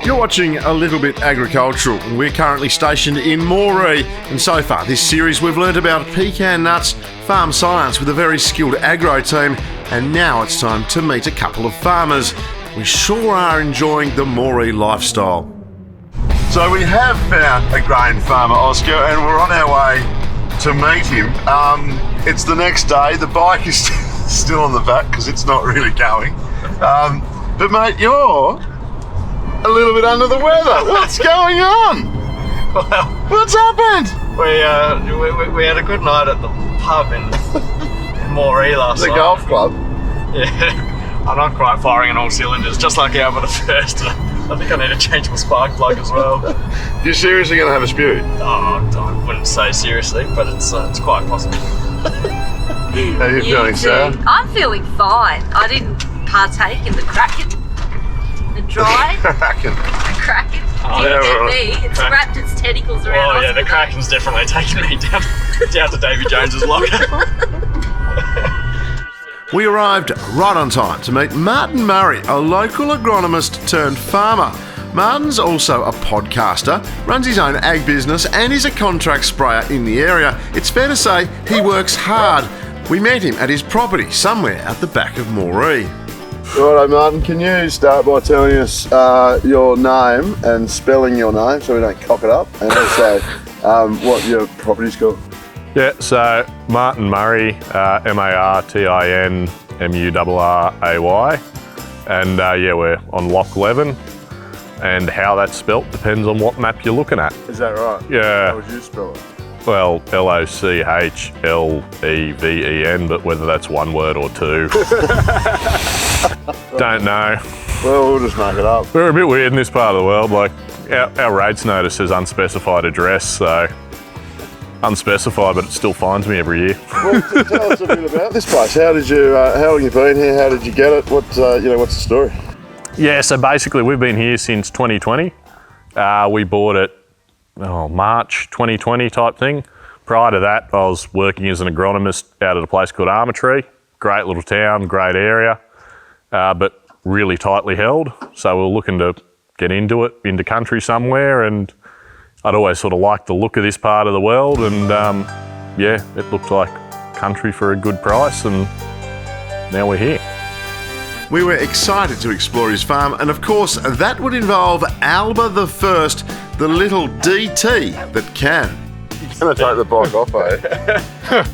You're watching A Little Bit Agricultural. We're currently stationed in Moree, and so far this series we've learnt about pecan nuts, farm science with a very skilled agro team, and now it's time to meet a couple of farmers. We sure are enjoying the Moree lifestyle. So we have found a grain farmer, Oscar, and we're on our way to meet him. It's the next day. The bike is still on the back because it's not really going. But mate, you're a little bit under the weather. What's going on? Well, what's happened? We had a good night at the pub in Moree last night. The golf club? Yeah. I'm not quite firing on all cylinders, just like Alba the first. I think I need to change my spark plug as well. You're seriously going to have a spew? Oh, I wouldn't say seriously, but it's quite possible. How are you feeling, Sarah? I'm feeling fine. I didn't partake in the Kraken. The dry. Kraken. The Kraken. Oh, Didn't yeah, get me. It's wrapped its tentacles around. Oh yeah, the Kraken's definitely taken me down to Davy Jones's locker. We arrived right on time to meet Martin Moree, a local agronomist turned farmer. Martin's also a podcaster, runs his own ag business and is a contract sprayer in the area. It's fair to say he works hard. We met him at his property somewhere at the back of Moree. Righto, Martin, can you start by telling us your name and spelling your name so we don't cock it up, and also what your property's called? Yeah, so Martin Moree, MartinMurray, and yeah, we're on Loch Leven, and how that's spelt depends on what map you're looking at. Is that right? Yeah. How would you spell it? Well, Lochleven, but whether that's one word or two, don't know. Well, we'll just make it up. We're a bit weird in this part of the world. Like our rates notice says unspecified address, so unspecified, but it still finds me every year. Well, tell us a bit about this place. How did you? How long you been here? How did you get it? What's the story? Yeah, so basically we've been here since 2020. We bought it March 2020 type thing. Prior to that, I was working as an agronomist out at a place called Armatree. Great little town, great area, but really tightly held. So we were looking to get into country somewhere, and I'd always sort of liked the look of this part of the world, and yeah, it looked like country for a good price, and now we're here. We were excited to explore his farm, and of course that would involve Alba the First, the little DT that can. You're going to take the bike off, eh?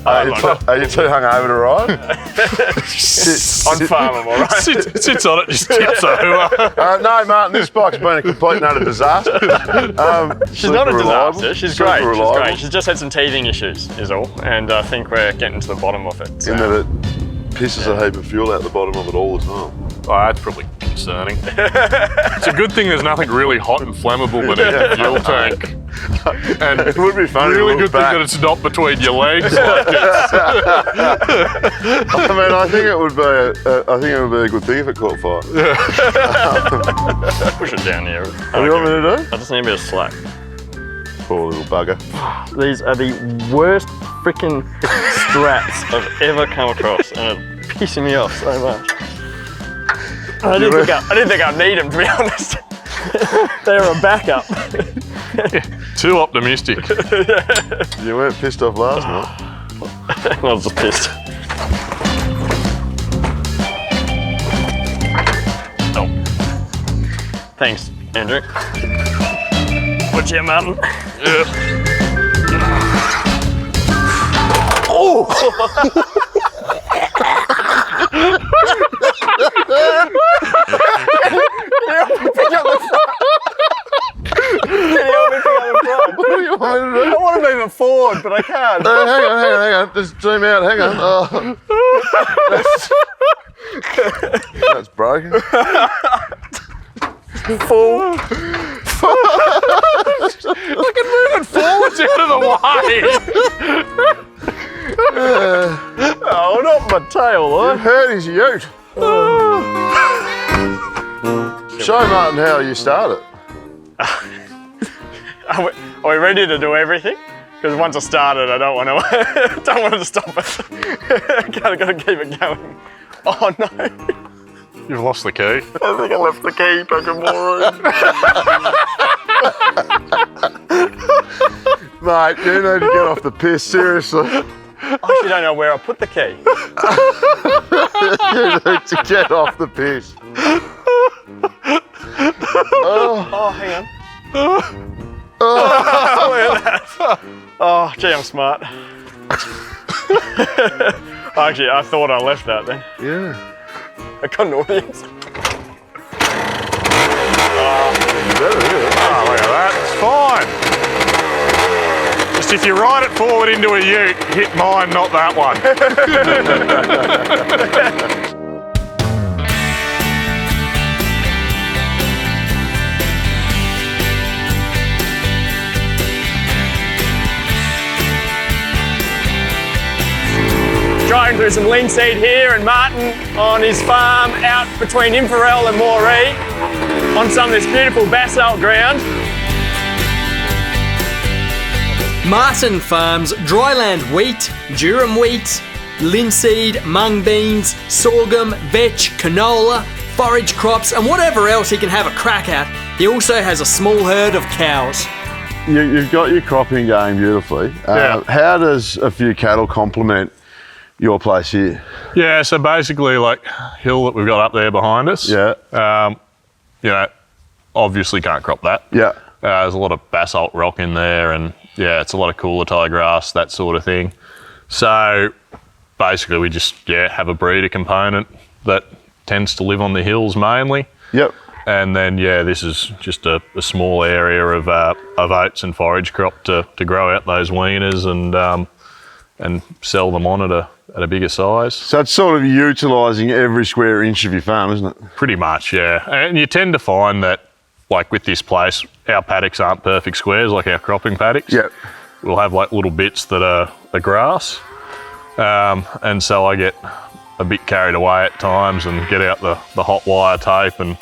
Are you too hungover to ride? On farm, I'm all right. Sits on it, just tips over. No, Martin, this bike's been a complete and utter disaster. She's not a disaster. Reliable. She's Super great. reliable. She's great. She's just had some teething issues, is all, and I think we're getting to the bottom of it. So. In that it pisses a heap of fuel out the bottom of it all the time. Oh, that's probably concerning. It's a good thing there's nothing really hot and flammable beneath the fuel tank. And it would be funny. Really good thing that it's not between your legs like this. I mean, I think it would be a good thing if it caught fire. Push it down here. What do you want me to do? I just need a bit of slack. Poor little bugger. These are the worst freaking straps I've ever come across, and it's pissing me off so much. I didn't think I'd need them, to be honest. They're a backup. Too optimistic. You weren't pissed off last night. I was just pissed. Oh. Thanks, Andrew. Watch out, Martin. Yeah. Oh! Pick up the front. Can you help me pick up the front? What do you want me to do? I want to move it forward, but I can't. Hang on. Just zoom out. Hang on. Oh. That's broken. Full. I can move it forwards out of the way. Oh, not my tail, You though. hurt his ute. Show Martin how you start it. Are we ready to do everything? Because once I started, I don't want to stop it. Gotta keep it going. Oh no. You've lost the key. I think I left the key back in Moree. Mate, you need to get off the piss, seriously. I actually don't know where I put the key. You need to get off the piss. Oh, hang on. Look at that. Oh, gee, I'm smart. Actually, I thought I left that then. Yeah. I got an audience. Oh, look at that. It's fine. Just if you ride it forward into a ute, hit mine, not that one. Driving through some linseed here, and Martin on his farm out between Inverell and Moree on some of this beautiful basalt ground. Martin farms dryland wheat, durum wheat, linseed, mung beans, sorghum, vetch, canola, forage crops, and whatever else he can have a crack at. He also has a small herd of cows. You've got your cropping going beautifully. Yeah. How does a few cattle complement your place here? Yeah, so basically, like, hill that we've got up there behind us. Yeah. You know, obviously can't crop that. Yeah. There's a lot of basalt rock in there, and yeah, it's a lot of cooler tie grass, that sort of thing. So basically we just, have a breeder component that tends to live on the hills mainly. Yep. And then, this is just a small area of oats and forage crop to grow out those weaners and sell them on at a bigger size. So it's sort of utilising every square inch of your farm, isn't it? Pretty much, yeah. And you tend to find that, like with this place, our paddocks aren't perfect squares like our cropping paddocks. Yep. We'll have like little bits that are grass. And so I get a bit carried away at times and get out the hot wire tape and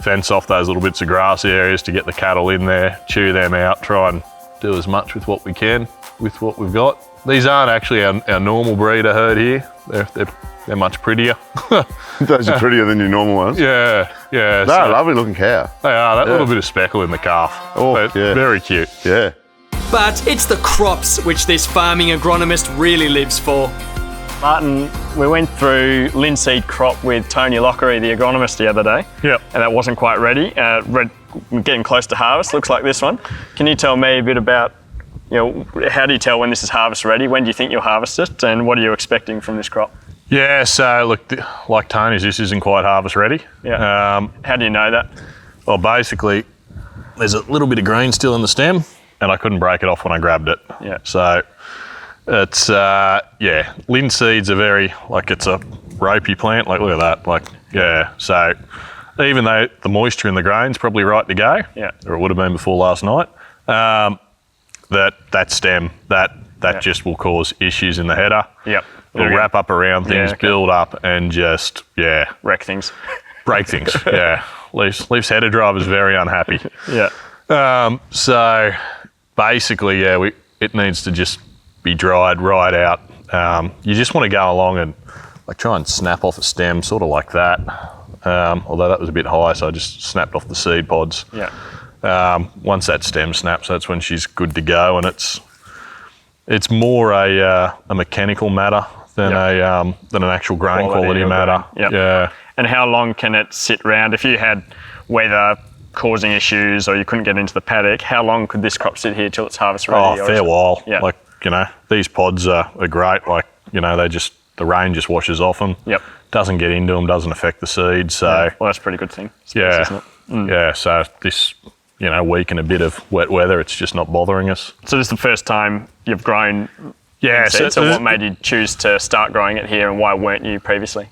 fence off those little bits of grass areas to get the cattle in there, chew them out, try and do as much with what we can with what we've got. These aren't actually our normal breeder herd here. They're much prettier. Those are prettier than your normal ones. Yeah. They're a lovely looking cow. They are. That little bit of speckle in the calf. Oh, They're very cute. Yeah. But it's the crops which this farming agronomist really lives for. Martin, we went through linseed crop with Tony Lockery, the agronomist, the other day. Yep. And that wasn't quite ready. Getting close to harvest, looks like this one. Can you tell me a bit about, how do you tell when this is harvest ready? When do you think you'll harvest it? And what are you expecting from this crop? Yeah, so look, like Tony's, this isn't quite harvest ready. Yeah. How do you know that? Well, basically, there's a little bit of green still in the stem, and I couldn't break it off when I grabbed it. Yeah. So it's, linseed's it's a ropey plant. Like, look at that. So even though the moisture in the grain's probably right to go, or it would have been before last night, that stem, that just will cause issues in the header. Yep. It'll wrap up around things, build up, and just, wreck things. Break things, Leaf's header driver's very unhappy. Yeah. So basically, it needs to just be dried right out. You just want to go along and try and snap off a stem, sort of like that. Although that was a bit high, so I just snapped off the seed pods. Yeah. Once that stem snaps, that's when she's good to go, and it's more a mechanical matter than an actual grain quality matter. Yep. Yeah. And how long can it sit around? If you had weather causing issues or you couldn't get into the paddock, how long could this crop sit here till it's harvest ready? Oh, a fair while. Yeah. These pods are great. The rain just washes off them. Yep. Doesn't get into them, doesn't affect the seeds. So well, that's a pretty good thing. Yeah. Isn't it? Yeah. So this, week and a bit of wet weather, it's just not bothering us. So this is the first time you've grown. Yeah. So what made you choose to start growing it here, and why weren't you previously?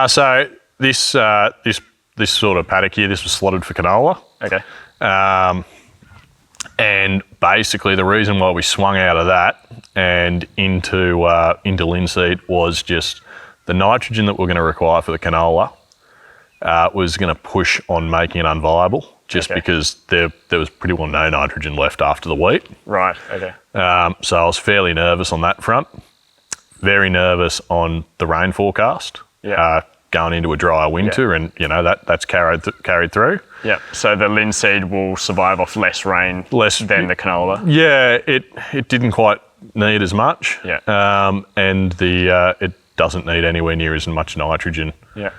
So this sort of paddock here, this was slotted for canola. Okay. And basically the reason why we swung out of that and into linseed was just the nitrogen that we're going to require for the canola was going to push on making it unviable, because there was pretty well no nitrogen left after the wheat. Right, okay. So I was fairly nervous on that front. Very nervous on the rain forecast. Yeah. going into a drier winter, and that's carried through. Yeah. So the linseed will survive off less rain than the canola. Yeah, it didn't quite need as much. Yeah. And it doesn't need anywhere near as much nitrogen. Yeah.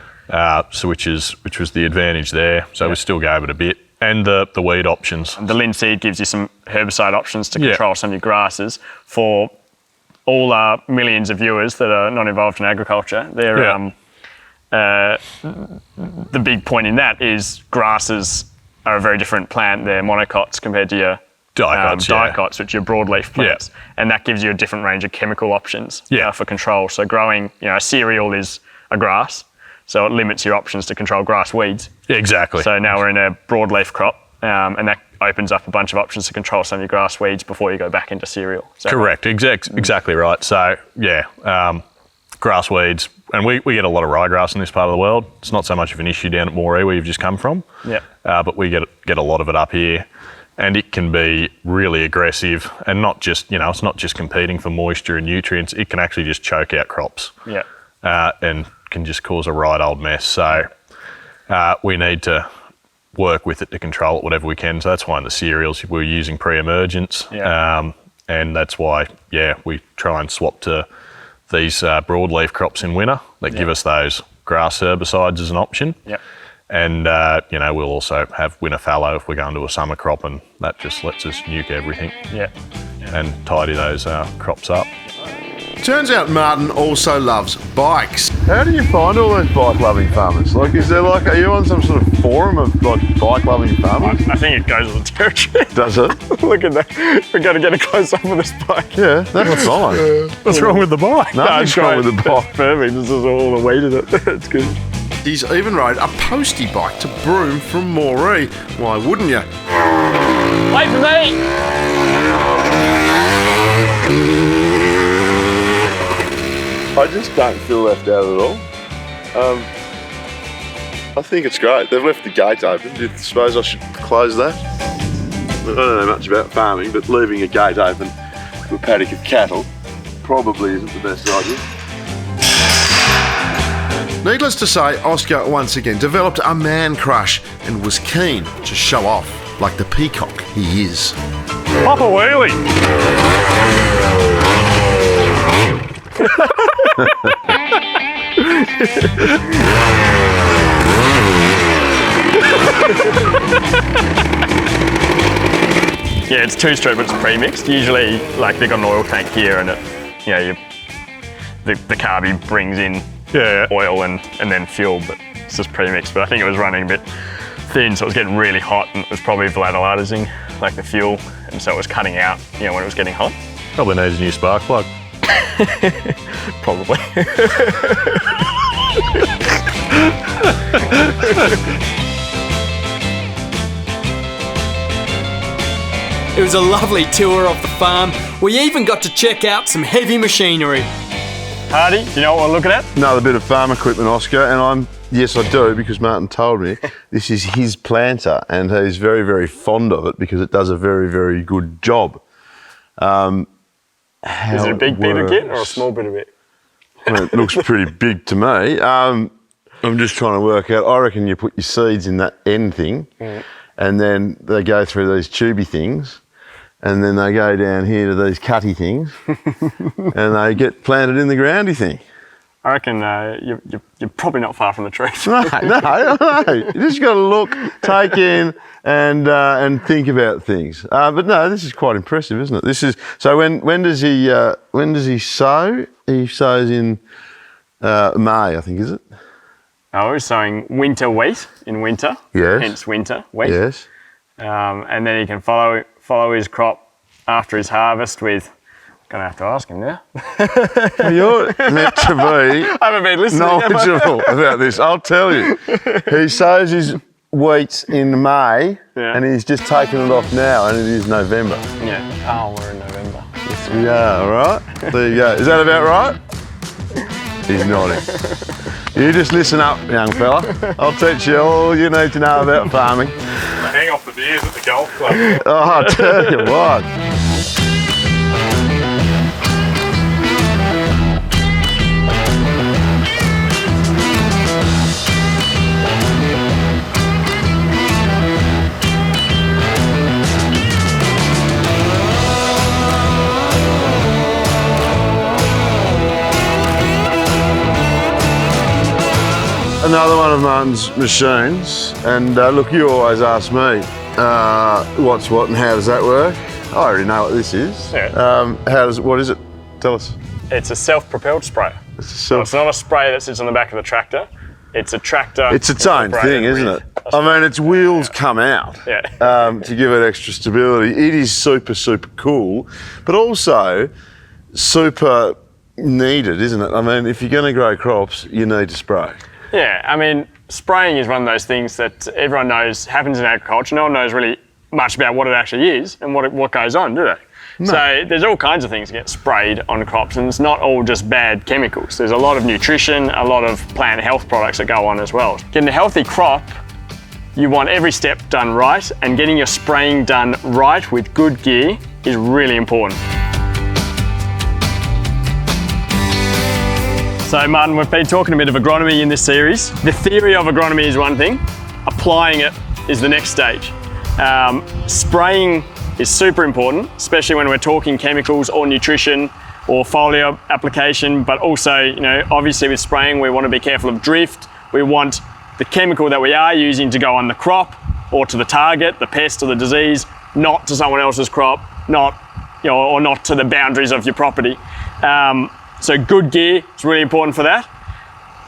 So which was the advantage there. So we still gave it a bit. And the weed options. And the linseed gives you some herbicide options to control some of your grasses. For all millions of viewers that are not involved in agriculture, the big point in that is grasses are a very different plant. They're monocots compared to your dicots, which are broadleaf plants. Yeah. And that gives you a different range of chemical options for control. So growing, a cereal is a grass. So it limits your options to control grass weeds. Yeah, exactly. So now we're in a broadleaf crop, and that opens up a bunch of options to control some of your grass weeds before you go back into cereal. Correct. Exactly right. So grass weeds, and we get a lot of ryegrass in this part of the world. It's not so much of an issue down at Moree where you've just come from. Yeah. But we get a lot of it up here, and it can be really aggressive, and not just it's not just competing for moisture and nutrients. It can actually just choke out crops. Yeah. And can just cause a right old mess. So we need to work with it to control it whatever we can. So that's why in the cereals we're using pre-emergence. Yeah. And that's why, we try and swap to these broadleaf crops in winter that give us those grass herbicides as an option. Yeah. And, we'll also have winter fallow if we're going to a summer crop, and that just lets us nuke everything and tidy those crops up. Turns out Martin also loves bikes. How do you find all those bike-loving farmers? Like, are you on some sort of forum of bike-loving farmers? I think it goes with the territory. Does it? Look at that. We're going to get a close-up of this bike. Yeah, that's fine. What's wrong with the bike? Nothing's wrong with the bike. It's perfect. This is all the weight in it. It's good. He's even rode a postie bike to Broome from Moree. Why wouldn't you? Wait for me! I just don't feel left out at all. I think it's great. They've left the gate open. Do you suppose I should close that? I don't know much about farming, but leaving a gate open to a paddock of cattle probably isn't the best idea. Needless to say, Oscar once again developed a man crush and was keen to show off like the peacock he is. Pop a wheelie! Yeah, it's two-stroke, but it's pre-mixed. Usually, like, they've got an oil tank here, and the carby brings in oil and then fuel, but it's just pre-mixed. But I think it was running a bit thin, so it was getting really hot, and it was probably volatilizing, like the fuel, and so it was cutting out, when it was getting hot. Probably needs a new spark plug. Probably. It was a lovely tour of the farm. We even got to check out some heavy machinery. Hardy, do you know what we're looking at? Another bit of farm equipment, Oscar, and yes, I do, because Martin told me this is his planter, and he's very, very fond of it because it does a very, very good job. Is it a big bit of kit or a small bit of it? Well, it looks pretty big to me. I'm just trying to work out. I reckon you put your seeds in that end thing, and then they go through these tubey things, and then they go down here to these cutty things, and they get planted in the groundy thing. I reckon you're probably not far from the truth. No. You just got to look, take in, and think about things. But no, this is quite impressive, isn't it? This is so. When does he sow? He sows in May, I think, is it? I was sowing winter wheat in winter. Yes. Hence winter wheat. Yes. And then he can follow his crop after his harvest with. Gonna have to ask him now. Well, you're meant to be I haven't been listening. knowledgeable about this. I'll tell you. He sows his wheat in May, and he's just taken it off now, and it is November. Yeah. Oh, we're in November. Yeah, all right. There you go. Is that about right? He's nodding. You just listen up, young fella. I'll teach you all you need to know about farming. Hang off the beers at the golf club. Oh, I'll tell you what. another one of Martin's machines. And look, you always ask me, what's what and how does that work? I already know what this is. Yeah. What is it? Tell us. It's a self-propelled sprayer. It's not a sprayer that sits on the back of the tractor. It's a tractor. It's its own thing, isn't it? I mean, its wheels come out to give it extra stability. It is super, super cool, but also super needed, isn't it? I mean, if you're going to grow crops, you need to spray. Yeah, I mean, spraying is one of those things that everyone knows happens in agriculture. No one knows really much about what it actually is and what goes on, do they? No. So there's all kinds of things that get sprayed on crops, and it's not all just bad chemicals. There's a lot of nutrition, a lot of plant health products that go on as well. Getting a healthy crop, you want every step done right, and getting your spraying done right with good gear is really important. So Martin, we've been talking a bit of agronomy in this series. The theory of agronomy is one thing, applying it is the next stage. Spraying is super important, especially when we're talking chemicals or nutrition or foliar application, but also, you know, obviously with spraying, we want to be careful of drift. We want the chemical that we are using to go on the crop or to the target, the pest or the disease, not to someone else's crop, not, you know, or not to the boundaries of your property. So good gear is really important for that.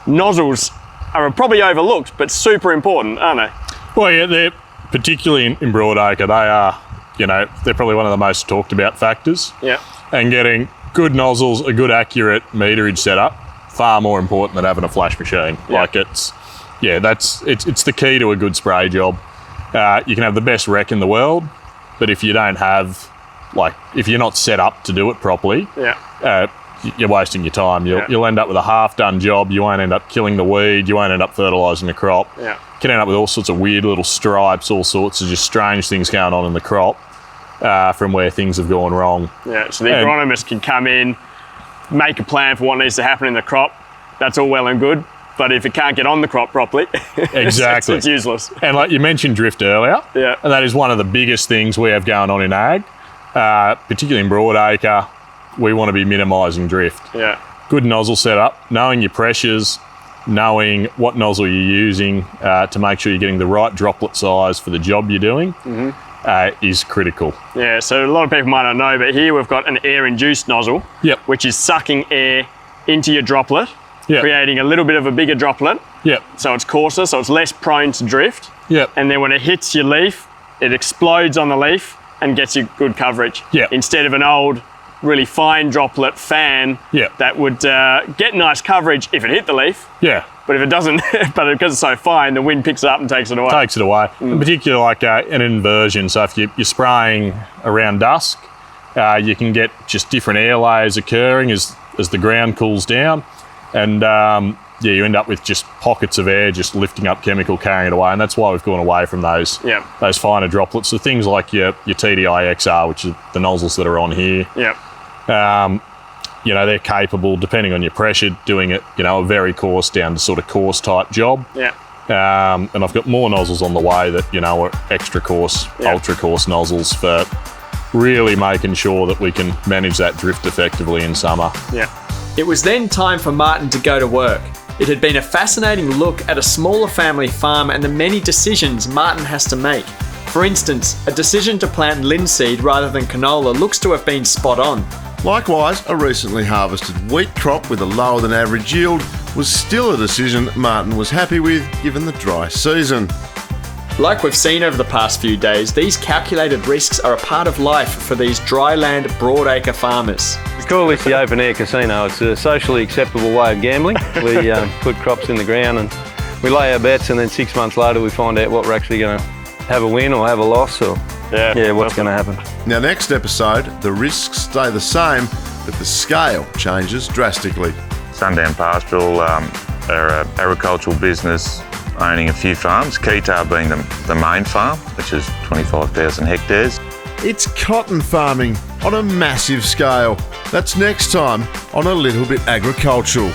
Nozzles are probably overlooked, but super important, aren't they? Well, yeah, they're particularly in broadacre, they are, you know, they're probably one of the most talked about factors. Yeah. And getting good nozzles, a good accurate meterage setup, far more important than having a flash machine. Yeah. Like it's the key to a good spray job. You can have the best rec in the world, but if you don't have, like, if you're not set up to do it properly, you're wasting your time. You'll end up with a half-done job. You won't end up killing the weed. You won't end up fertilising the crop. Yeah. You can end up with all sorts of weird little stripes, all sorts of just strange things going on in the crop from where things have gone wrong. Yeah, so the agronomist can come in, make a plan for what needs to happen in the crop. That's all well and good, but if it can't get on the crop properly, exactly, it's useless. And like you mentioned drift earlier, and that is one of the biggest things we have going on in ag, particularly in broadacre. We want to be minimising drift. Yeah. Good nozzle setup, knowing your pressures, knowing what nozzle you're using to make sure you're getting the right droplet size for the job you're doing is critical. Yeah, so a lot of people might not know, but here we've got an air-induced nozzle, which is sucking air into your droplet, creating a little bit of a bigger droplet. So it's coarser, so it's less prone to drift. And then when it hits your leaf, it explodes on the leaf and gets you good coverage. Instead of an old, really fine droplet fan that would get nice coverage if it hit the leaf. But if it doesn't, but because it's so fine, the wind picks it up and takes it away. In particular, like an inversion. So if you're spraying around dusk, you can get just different air layers occurring as the ground cools down. And you end up with just pockets of air just lifting up chemical, carrying it away. And that's why we've gone away from those finer droplets. So things like your TDI XR, which is the nozzles that are on here. You know, they're capable, depending on your pressure, doing it, you know, a very coarse down to sort of coarse type job. And I've got more nozzles on the way that, you know, are extra coarse, ultra coarse nozzles for really making sure that we can manage that drift effectively in summer. It was then time for Martin to go to work. It had been a fascinating look at a smaller family farm and the many decisions Martin has to make. For instance, a decision to plant linseed rather than canola looks to have been spot on. Likewise, a recently harvested wheat crop with a lower than average yield was still a decision Martin was happy with given the dry season. Like we've seen over the past few days, these calculated risks are a part of life for these dryland broadacre farmers. We call this the open air casino. It's a socially acceptable way of gambling. We put crops in the ground and we lay our bets, and then 6 months later we find out what we're actually going to have a win or have a loss, or what's going to happen. Now, next episode, the risks stay the same, but the scale changes drastically. Sundown Pastoral are an agricultural business owning a few farms, Ketar being the main farm, which is 25,000 hectares. It's cotton farming on a massive scale. That's next time on A Little Bit Agricultural.